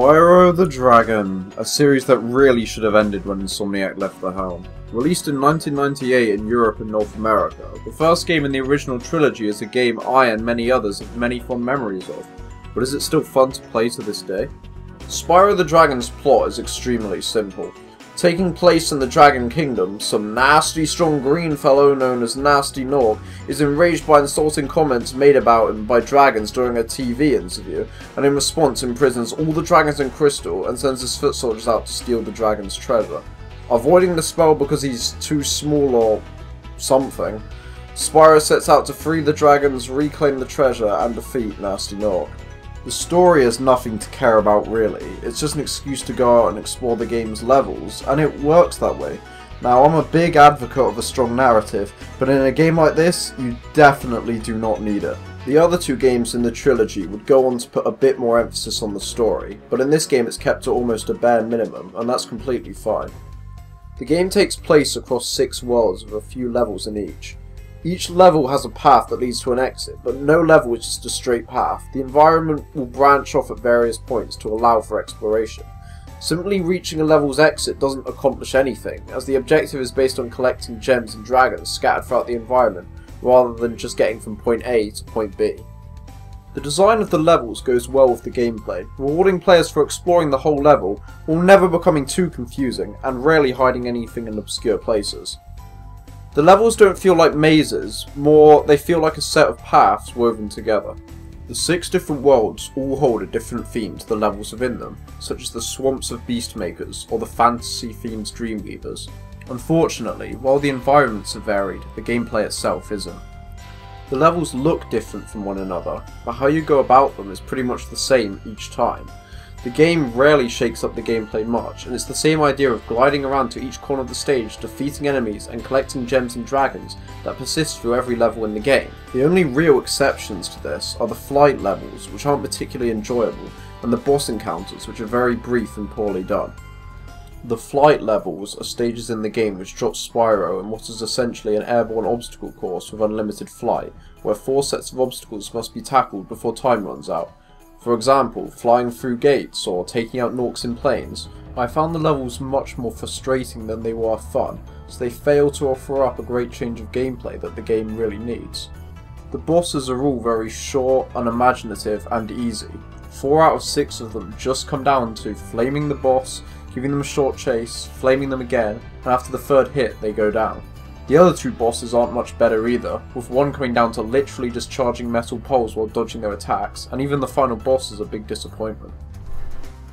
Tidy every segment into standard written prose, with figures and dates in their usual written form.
Spyro the Dragon, a series that really should have ended when Insomniac left the helm. Released in 1998 in Europe and North America, the first game in the original trilogy is a game I and many others have many fond memories of, but is it still fun to play to this day? Spyro the Dragon's plot is extremely simple. Taking place in the Dragon Kingdom, some nasty strong green fellow known as Nasty Norg is enraged by insulting comments made about him by dragons during a TV interview, and in response imprisons all the dragons in Crystal and sends his foot soldiers out to steal the dragon's treasure. Avoiding the spell because he's too small or something, Spyro sets out to free the dragons, reclaim the treasure, and defeat Nasty Norg. The story is nothing to care about really, it's just an excuse to go out and explore the game's levels, and it works that way. Now I'm a big advocate of a strong narrative, but in a game like this, you definitely do not need it. The other two games in the trilogy would go on to put a bit more emphasis on the story, but in this game it's kept to almost a bare minimum, and that's completely fine. The game takes place across 6 worlds with a few levels in each. Each level has a path that leads to an exit, but no level is just a straight path. The environment will branch off at various points to allow for exploration. Simply reaching a level's exit doesn't accomplish anything, as the objective is based on collecting gems and dragons scattered throughout the environment, rather than just getting from point A to point B. The design of the levels goes well with the gameplay, rewarding players for exploring the whole level, while never becoming too confusing, and rarely hiding anything in obscure places. The levels don't feel like mazes, more they feel like a set of paths woven together. The 6 different worlds all hold a different theme to the levels within them, such as the swamps of Beastmakers or the fantasy-themed Dreamweavers. Unfortunately, while the environments are varied, the gameplay itself isn't. The levels look different from one another, but how you go about them is pretty much the same each time. The game rarely shakes up the gameplay much, and it's the same idea of gliding around to each corner of the stage, defeating enemies and collecting gems and dragons that persists through every level in the game. The only real exceptions to this are the flight levels, which aren't particularly enjoyable, and the boss encounters, which are very brief and poorly done. The flight levels are stages in the game which drop Spyro in what is essentially an airborne obstacle course with unlimited flight, where 4 sets of obstacles must be tackled before time runs out. For example, flying through gates or taking out Norks in planes. I found the levels much more frustrating than they were fun, so they fail to offer up a great change of gameplay that the game really needs. The bosses are all very short, unimaginative, and easy. 4 out of 6 of them just come down to flaming the boss, giving them a short chase, flaming them again, and after the 3rd hit they go down. The other 2 bosses aren't much better either, with one coming down to literally just charging metal poles while dodging their attacks, and even the final boss is a big disappointment.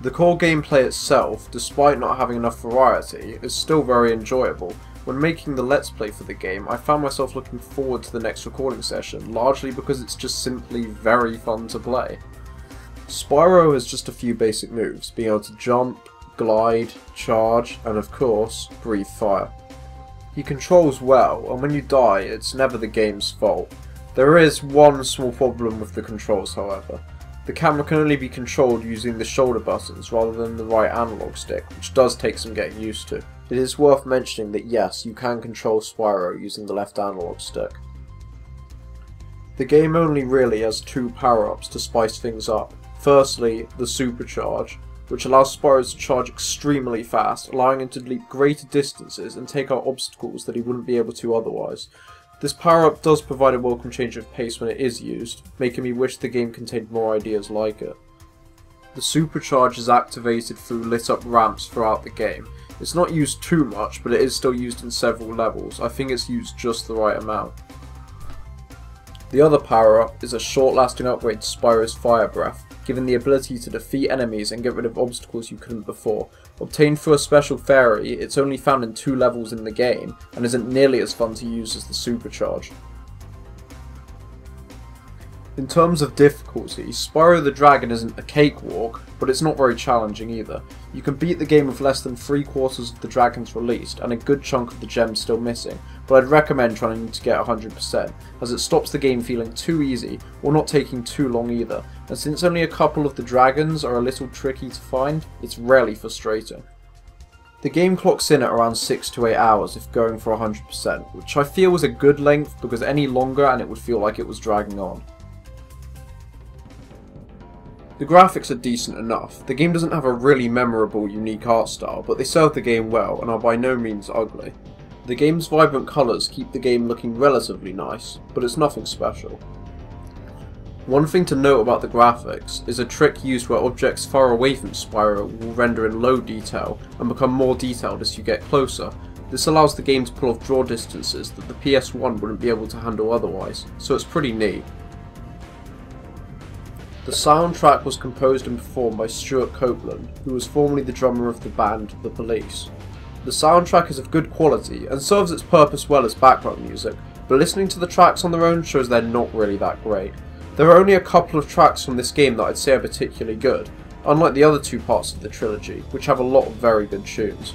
The core gameplay itself, despite not having enough variety, is still very enjoyable. When making the Let's Play for the game, I found myself looking forward to the next recording session, largely because it's just simply very fun to play. Spyro has just a few basic moves, being able to jump, glide, charge, and of course, breathe fire. He controls well, and when you die, it's never the game's fault. There is one small problem with the controls, however. The camera can only be controlled using the shoulder buttons rather than the right analog stick, which does take some getting used to. It is worth mentioning that yes, you can control Spyro using the left analog stick. The game only really has 2 power-ups to spice things up. Firstly, the Supercharge, which allows Spyro to charge extremely fast, allowing him to leap greater distances and take out obstacles that he wouldn't be able to otherwise. This power-up does provide a welcome change of pace when it is used, making me wish the game contained more ideas like it. The Supercharge is activated through lit up ramps throughout the game. It's not used too much, but it is still used in several levels. I think it's used just the right amount. The other power-up is a short-lasting upgrade to Spyro's Fire Breath, given the ability to defeat enemies and get rid of obstacles you couldn't before. Obtained through a special fairy, it's only found in 2 levels in the game, and isn't nearly as fun to use as the Supercharge. In terms of difficulty, Spyro the Dragon isn't a cakewalk, but it's not very challenging either. You can beat the game with less than 3/4 of the dragons released, and a good chunk of the gems still missing, but I'd recommend trying to get 100%, as it stops the game feeling too easy, or not taking too long either, and since only a couple of the dragons are a little tricky to find, it's rarely frustrating. The game clocks in at around 6 to 8 hours if going for 100%, which I feel was a good length because any longer and it would feel like it was dragging on. The graphics are decent enough. The game doesn't have a really memorable, unique art style, but they serve the game well and are by no means ugly. The game's vibrant colours keep the game looking relatively nice, but it's nothing special. One thing to note about the graphics is a trick used where objects far away from Spyro will render in low detail and become more detailed as you get closer. This allows the game to pull off draw distances that the PS1 wouldn't be able to handle otherwise, so it's pretty neat. The soundtrack was composed and performed by Stuart Copeland, who was formerly the drummer of the band The Police. The soundtrack is of good quality and serves its purpose well as background music, but listening to the tracks on their own shows they're not really that great. There are only a couple of tracks from this game that I'd say are particularly good, unlike the other two parts of the trilogy, which have a lot of very good tunes.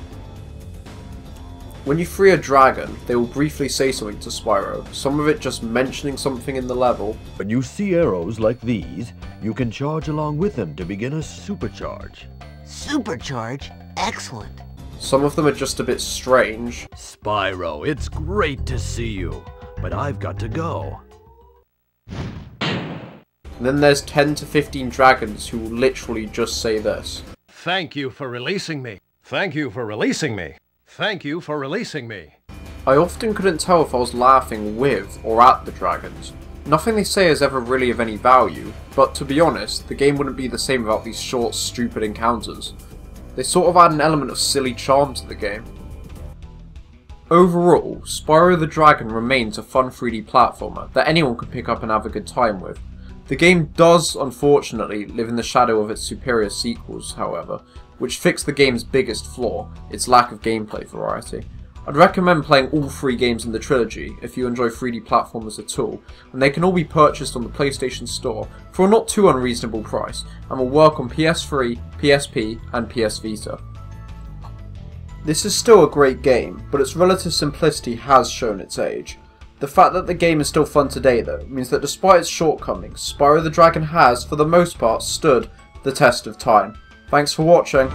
When you free a dragon, they will briefly say something to Spyro, some of it just mentioning something in the level. When you see arrows like these, you can charge along with them to begin a supercharge. Supercharge? Excellent. Some of them are just a bit strange. Spyro, it's great to see you, but I've got to go. And then there's 10 to 15 dragons who will literally just say this. Thank you for releasing me. Thank you for releasing me. Thank you for releasing me. I often couldn't tell if I was laughing with or at the dragons. Nothing they say is ever really of any value, but to be honest, the game wouldn't be the same without these short, stupid encounters. They sort of add an element of silly charm to the game. Overall, Spyro the Dragon remains a fun 3D platformer that anyone could pick up and have a good time with. The game does, unfortunately, live in the shadow of its superior sequels, however, which fix the game's biggest flaw, its lack of gameplay variety. I'd recommend playing all 3 games in the trilogy if you enjoy 3D platformers at all, and they can all be purchased on the PlayStation Store for a not too unreasonable price, and will work on PS3, PSP, and PS Vita. This is still a great game, but its relative simplicity has shown its age. The fact that the game is still fun today though, means that despite its shortcomings, Spyro the Dragon has, for the most part, stood the test of time. Thanks for watching.